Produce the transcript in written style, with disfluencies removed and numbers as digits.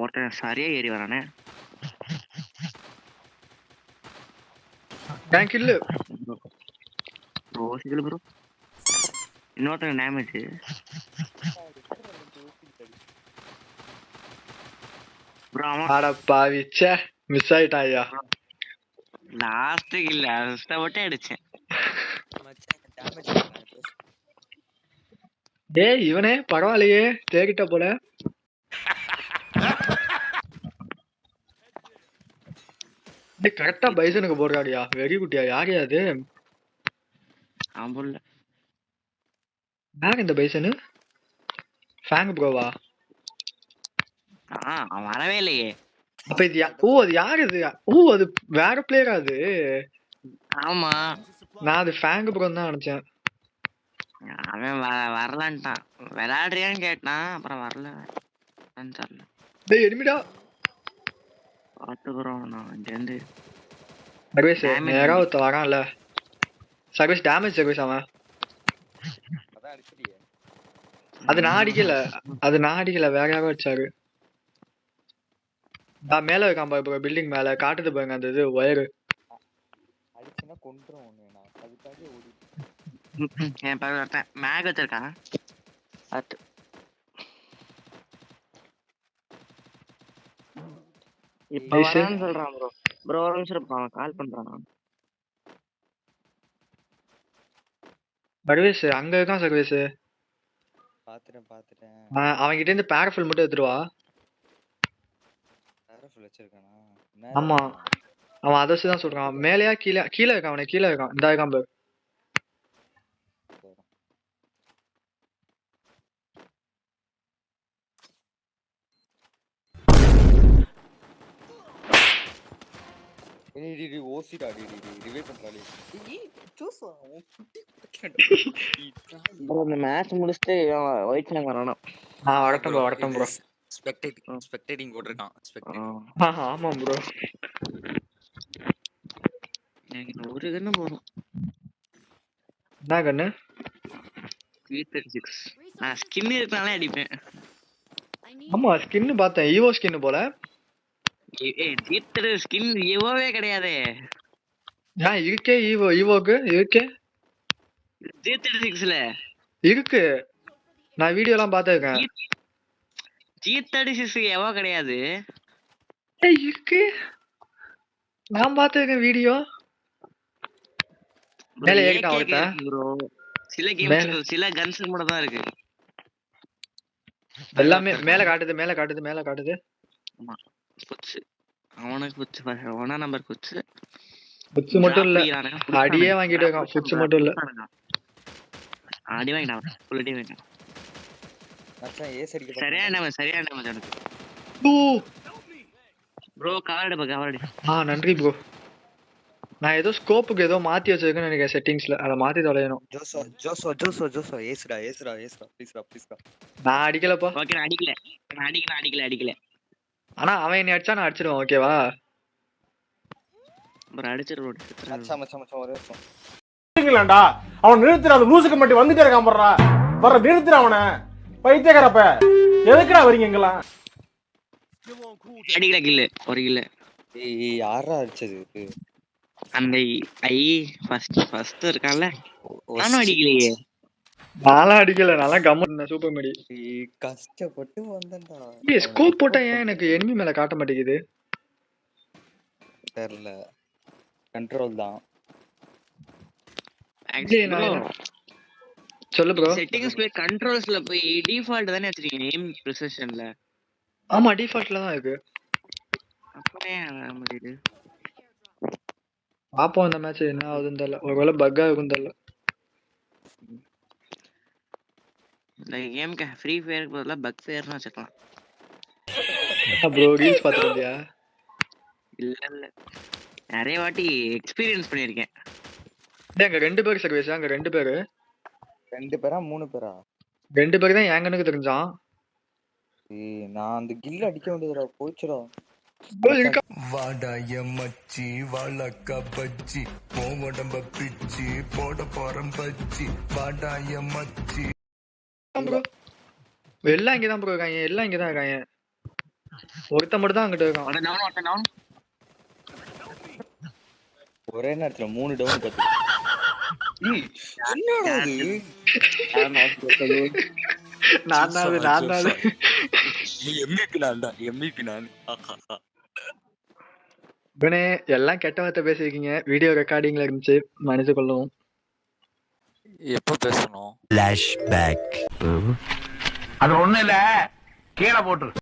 ஒருத்தன் சரியா ஏறி வரானே. டேங்க் இல்ல ப்ரோ சிங்கிள் ப்ரோ. இன்னொருத்தன் டேமேஜ். ப்ரோ ஆட பாவிச்சே மிஸ் ஆயிட்டாயா. லாஸ்ட் இல்ல கஷ்டப்பட்டு அடிச்சேன். டேய் இவனே பரவாயில்லையே தேடிட்ட போல. கரெக்டா பைசனுக்கு போடுறாடியா. வெரி குட்டியா. யாரையா அது? ஆம்புல்ல யார் இந்த பைசனு? ஃபேங் ப்ரோவா? அவன் வரவே இல்லையே. அப்ப இது அது யாரு இது? அது வேற பிளேயரா அது? ஆமா நான் அது ஃபேங் ப்ரோன்னு தான் நினைச்சேன். அவன் வரலான்ட்டான். விளையாடுறியான்னு கேட்டான். அப்புறம் வரல தெரியல. டேய் எனிமிடா. பாத்துக்குறோம் நான் இருந்து. சர்வீஸ் நேரா வரான்ல. சர்வீஸ் டேமேஜ் சர்வீஸ் அவன். அது நான் அடிக்கல வேற யாரோ வச்சாரு. நான் மேல இருக்கான் பாரு பில்டிங் மேல காட்டுது பாருங்க அந்த இது ஒயரு. அடிச்சுனா கொன்றும் நான் அதுக்காக ஓடி. என் பக்கத்துல ஒருத்தன் மேக் வச்சிருக்கான். அது இப்ப வரான்னு சொல்றான் ப்ரோ. ப்ரோ ஒரு நிமிஷம் அவன் கால் பண்றான். சர்வீஸ் அங்க இருக்கான் சர்வீஸ். பாத்துட்டேன். அவன் கிட்ட இருந்து பேரஃபில் மட்டும் எடுத்துருவா. பேரஃபில் வச்சிருக்கானா? ஆமா அவன் அதை தான் சொல்றான். மேலையா கீழே இருக்கான். அவனை கீழே இருக்கான். இந்த இருக்கான் பாரு. ஓசிடா ரிவே பண்றாளே. இந்த மேட்ச் முடிச்சிட்டு ஒயிட் ஃபிளாக் வரணும். வரட்டும் ப்ரோ. ஸ்பெக்டேட்டிங் போட்டுருக்கான். ஆமா ப்ரோ. ஒரு கண்ணு போதும். என்ன கண்ணு? V36. நான் ஸ்கின் இருக்கனாலே அடிப்பேன். ஆமா ஸ்கின் பார்த்தேன். ஈவோ ஸ்கின் போல. V36 ஸ்கின் ஈவோவே கிடையாதே. இருக்கே ஈவோக்கு இருக்கே. G36ல இருக்கு. நான் வீடியோ எல்லாம் பார்த்திருக்கேன். G36 எவோ கிடையாது. இருக்கு. நான் பார்த்திருக்கேன் வீடியோ. மேல ஏறிட்டான் ஒருத்தன். ப்ரோ சில கேம்ஸ் சில கன்ஸ் மட்டும் தான் இருக்கு. எல்லாமே மேல காட்டுது. ஆமா புட்ஸ். அவனுக்கு புட்ஸ் அவனா நம்பர் புட்ஸ். புட்ஸ் மட்டும் இல்ல. அடியே வாங்கிட்டு இருக்கான். புட்ஸ் மட்டும் இல்ல. அடி வாங்கிட்டான். ஃபுல் அடி வாங்கிட்டான். மச்சான் ஏஸ் அடிக்க சரியான டேமேஜ். ப்ரோ கவர் அடி. நன்றி ப்ரோ. நான் ஏதோ ஸ்கோப்புக்கு ஏதோ மாத்தி வச்சிருக்கேன்னு நினைக்கிறேன் செட்டிங்ஸ்ல. அதை மாத்தி தொலையணும். ஜோசோ ஏஸ்டா ப்ளீஸ்டா. நான் அடிக்கலப்பா. ஓகே நான் அடிக்கல. ஆனா அவன் என்ன அடிச்சா நான் அடிச்சிடுவேன். ஓகேவா ப்ரோ அடிச்சிரு. மச்சான் ஒரே நிமிஷம். அவன் நிறுத்துற. அந்த லூசுக்கு மட்டும் வந்துட்டே இருக்கான் போடுறா. வர நிறுத்துற அவனை. பைத்தியக்காரப்ப எதுக்குடா வரீங்க எங்கெல்லாம்? அடிக்கல கில்லு ஒரு கில்லு. யாரா அடிச்சது? அந்த ஐ ஃபர்ஸ்ட் இருக்கான்ல. நானும் அடிக்கலையே. நான்லாம் அடிக்கல. நல்லா கம்மன் சூப்பர் மெடி. கஷ்டப்பட்டு வந்தேன்டா. ஸ்கோப் போட்டா ஏன் எனக்கு எனிமி மேல காட்ட மாட்டேங்குது தெரியல. கண்ட்ரோல் தான். சொல்லு ப்ரோ. செட்டிங்ஸ் போய் கண்ட்ரோல்ஸ்ல போய் டிஃபால்ட் தானே வச்சிருக்கீங்க எய்ம் ப்ரிசிஷன்ல. ஆமா டிஃபால்ட்ல தான் இருக்கு. அப்படியே முடியுது. பாப்போம் இந்த மேட்ச் என்ன ஆகுதுன்னு தெரியல. ஒருவேளை பக்கா இருக்குன்னு தெரியல. இந்த கேம்க்கு ஃப்ரீ ஃபயருக்கு பதிலா பக் ஃபயர்னு வச்சுக்கலாம். ப்ரோ ரீல்ஸ் பாத்துட்டியா? இல்ல நிறைய வாட்டி எக்ஸ்பீரியன்ஸ் பண்ணிருக்கேன். அங்க 2 பேர் சர்வீஸ். அங்க 2 பேரு. 2 பேரா 3 பேரா? 2 பேர் தான் என் கண்ணுக்கு தெரிஞ்சான். நான் அந்த கில் அடிக்க வேண்டியதுடா. போச்சுடா. வாடா எம்மச்சி வாழக்க பச்சி உடம்ப பிச்சி போட போறம் பச்சி வாடா எம்மச்சி. எல்லாம் இங்கதான் ப்ரோ இருக்காங்க, எல்லாம் இங்கதான் இருக்காங்க. ஒருத்த மட்டும் தான் அங்கிட்ட இருக்கான். ஒருத்தன் down, ஒருத்தன் down. ஒரே நேரத்துல 3 டவுன் கத்து. என்னடா இது? யாரும் hospital ல நான் தான் MVP நான். இவனே எல்லாம் கெட்ட வார்த்தை பேசிருக்கீங்க. வீடியோ ரெக்கார்டிங்ல இருந்துச்சு, மன்னிச்சு கொள்ளவும். எப்ப பேசணும்? Flashback. அது ஒண்ணு இல்ல, கீழே போட்டு